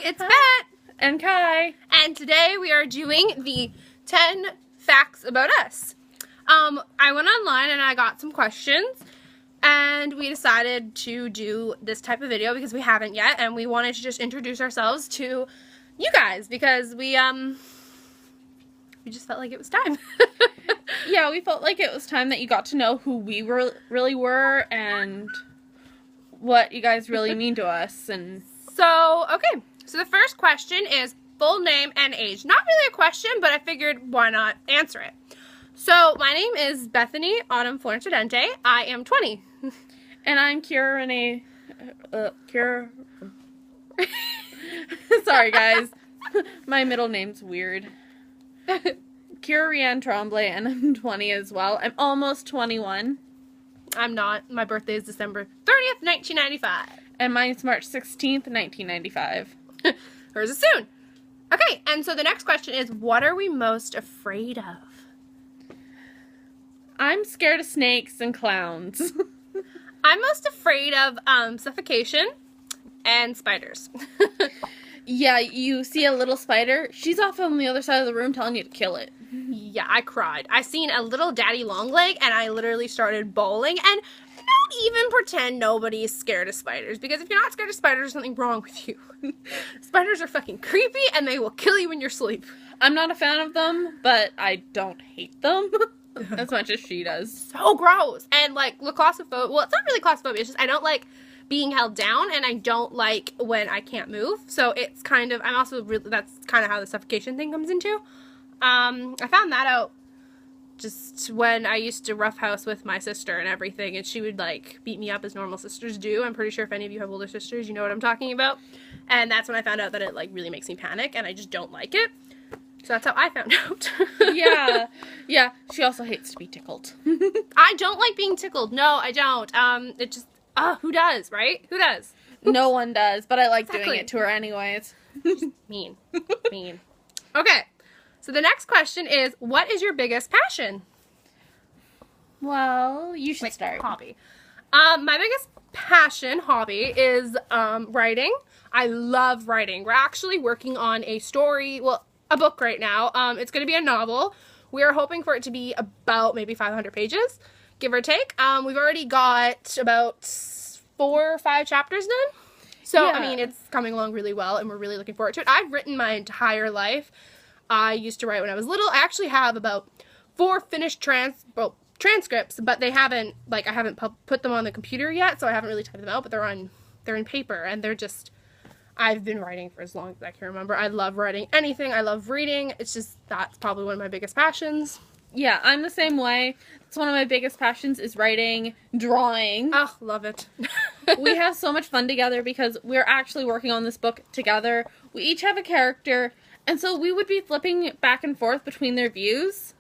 it's Bet and Kai. And today we are doing the 10 facts about us. I went online and I got some questions and we decided to do this type of video because we haven't yet, and we wanted to just introduce ourselves to you guys because we just felt like it was time. Yeah, we felt like it was time that you got to know who we really were and what you guys really mean to us. And so the first question is full name and age. Not really a question, but I figured why not answer it. So my name is Bethany Autumn Florence Ardente. I am 20. And I'm Kira Renee. Kira. Sorry, guys. My middle name's weird. Kira Rianne Tremblay, and I'm 20 as well. I'm almost 21. I'm not. My birthday is December 30th, 1995. And mine's March 16th, 1995. Hers is soon. Okay, and so the next question is, what are we most afraid of? I'm scared of snakes and clowns. I'm most afraid of suffocation and spiders. Yeah, you see a little spider, she's off on the other side of the room telling you to kill it. Yeah, I cried. I seen a little daddy long leg and I literally started bawling. And don't even pretend nobody's scared of spiders, because if you're not scared of spiders, there's something wrong with you. Spiders are fucking creepy and they will kill you in your sleep. I'm not a fan of them, but I don't hate them as much as she does. So gross. And like claustrophobia, well, it's not really claustrophobia, it's just I don't like being held down, and I don't like when I can't move. So it's kind of, I'm also really, that's kind of how the suffocation thing comes into. I found that out just when I used to roughhouse with my sister and everything, and she would like beat me up as normal sisters do. I'm pretty sure if any of you have older sisters, you know what I'm talking about. And that's when I found out that it like really makes me panic, and I just don't like it. So that's how I found out. Yeah. She also hates to be tickled. I don't like being tickled. No, I don't. It just, who does, right? Who does? No one does, but I like Exactly. doing it to her anyways. Mean. Mean. Okay. So the next question is, what is your biggest passion? Well, you should start. Hobby. My biggest passion, hobby, is writing. I love writing. We're actually working on a book right now. It's going to be a novel. We are hoping for it to be about maybe 500 pages, give or take. We've already got about 4 or 5 chapters done. So, yeah. I mean, it's coming along really well, and we're really looking forward to it. I've written my entire life. I used to write when I was little. I actually have about 4 finished transcripts, but they haven't, I haven't put them on the computer yet, so I haven't really typed them out, but they're in paper, and they're just, I've been writing for as long as I can remember. I love writing anything. I love reading. It's just, that's probably one of my biggest passions. Yeah, I'm the same way. It's one of my biggest passions is writing, drawing. Oh, love it. We have so much fun together because we're actually working on this book together. We each have a character, and so we would be flipping back and forth between their views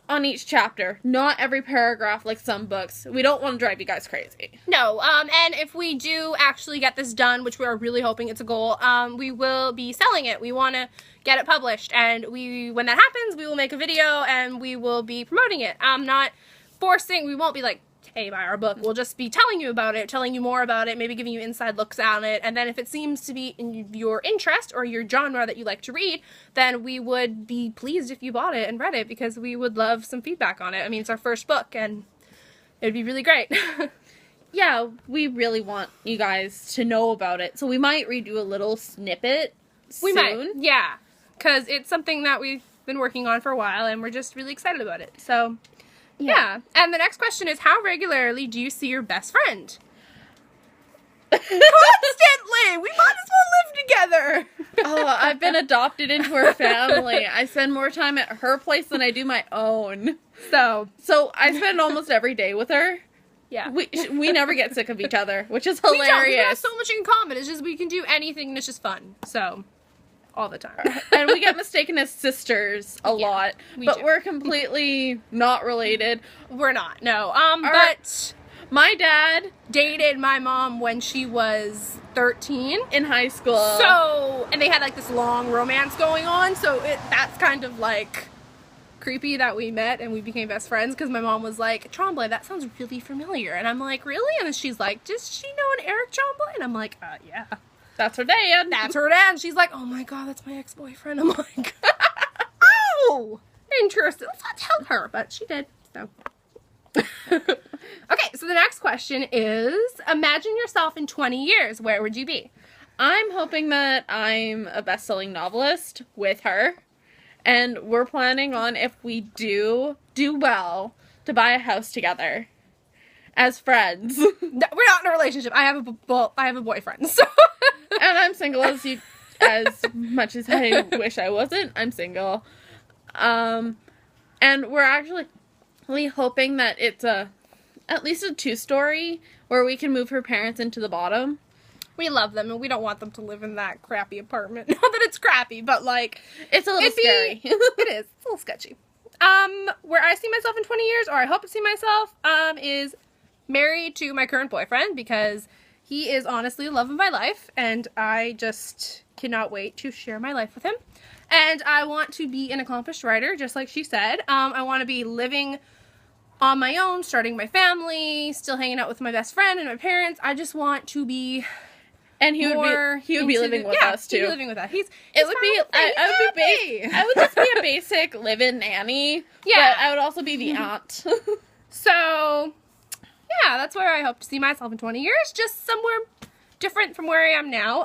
on each chapter. Not every paragraph like some books. We don't want to drive you guys crazy. No, and if we do actually get this done, which we are really hoping it's a goal, we will be selling it. We want to get it published, and when that happens, we will make a video and we will be promoting it. I'm not forcing, we won't be like, hey, buy our book. We'll just be telling you about it, telling you more about it, maybe giving you inside looks on it, and then if it seems to be in your interest or your genre that you like to read, then we would be pleased if you bought it and read it, because we would love some feedback on it. I mean, it's our first book, and it would be really great. Yeah, we really want you guys to know about it, so we might redo a little snippet soon. We might, yeah, because it's something that we've been working on for a while, and we're just really excited about it, so... Yeah. And the next question is, how regularly do you see your best friend? Constantly! We might as well live together! Oh, I've been adopted into her family. I spend more time at her place than I do my own. So I spend almost every day with her. Yeah. We never get sick of each other, which is We hilarious. have so much in common. It's just we can do anything and it's just fun. So... all the time. And we get mistaken as sisters a lot. But do. We're completely not related. We're not, no. But my dad dated my mom when she was 13. In high school. So, and they had like this long romance going on, so that's kind of like creepy that we met and we became best friends, because my mom was like, Tremblay, that sounds really familiar. And I'm like, really? And then she's like, does she know an Eric Tremblay? And I'm like, yeah. That's her dad. That's her dad. And she's like, oh my god, that's my ex-boyfriend. I'm like, oh, interesting. Let's not tell her, but she did. So. Okay, so the next question is, imagine yourself in 20 years. Where would you be? I'm hoping that I'm a best-selling novelist with her. And we're planning on, if we do well, to buy a house together. As friends. We're not in a relationship. I have a boyfriend. So. And I'm single as much as I wish I wasn't. I'm single. And we're actually hoping that it's at least a 2-story where we can move her parents into the bottom. We love them, and we don't want them to live in that crappy apartment. Not that it's crappy, but, like... It's a little scary. It is. It's a little sketchy. Where I see myself in 20 years, or I hope to see myself, is married to my current boyfriend, because he is honestly the love of my life, and I just cannot wait to share my life with him. And I want to be an accomplished writer, just like she said. I want to be living on my own, starting my family, still hanging out with my best friend and my parents. I just want to be... And he would be living with us too. He'd be living with us. I would just be a basic live-in nanny. Yeah. But I would also be the aunt. So, yeah, that's where I hope to see myself in 20 years. Just somewhere different from where I am now.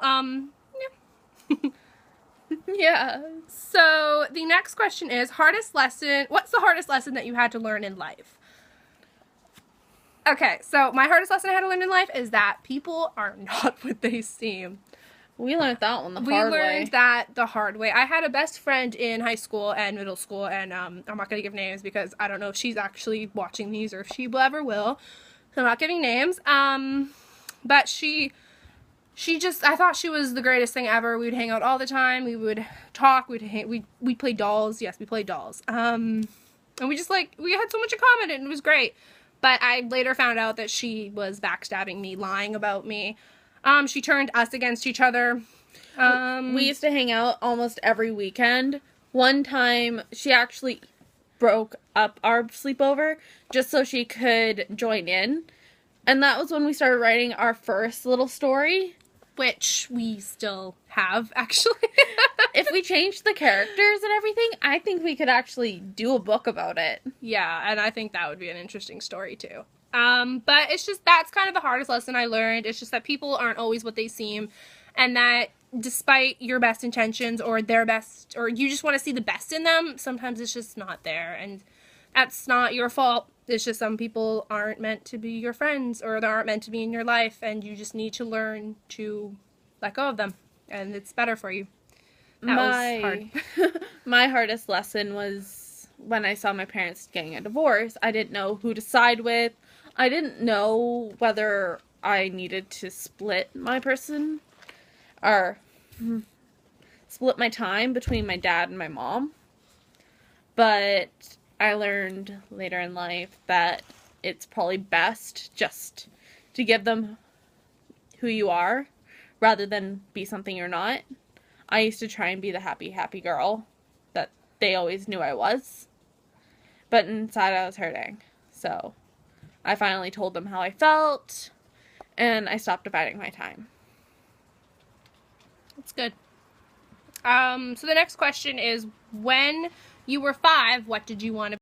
Yeah. Yeah. So the next question is, what's the hardest lesson that you had to learn in life? Okay, so my hardest lesson I had to learn in life is that people are not what they seem. We learned that one the hard way. We learned that the hard way. I had a best friend in high school and middle school, and I'm not going to give names because I don't know if she's actually watching these or if she ever will. So I'm not giving names. But she just, I thought she was the greatest thing ever. We would hang out all the time. We would talk. We'd play dolls. Yes, we played dolls. And we just, like, we had so much in common, and it was great. But I later found out that she was backstabbing me, lying about me. She turned us against each other. We used to hang out almost every weekend. One time, she actually broke up our sleepover just so she could join in. And that was when we started writing our first little story. Which we still have, actually. If we changed the characters and everything, I think we could actually do a book about it. Yeah, and I think that would be an interesting story, too. But it's just, that's kind of the hardest lesson I learned. It's just that people aren't always what they seem, and that despite your best intentions or their best, or you just want to see the best in them, sometimes it's just not there, and that's not your fault. It's just some people aren't meant to be your friends, or they aren't meant to be in your life, and you just need to learn to let go of them, and it's better for you. That was hard. My hardest lesson was when I saw my parents getting a divorce. I didn't know who to side with. I didn't know whether I needed to split my person, or split my time between my dad and my mom. But I learned later in life that it's probably best just to give them who you are rather than be something you're not. I used to try and be the happy girl that they always knew I was. But inside I was hurting. So I finally told them how I felt, and I stopped dividing my time. That's good. So the next question is, when you were 5, what did you want to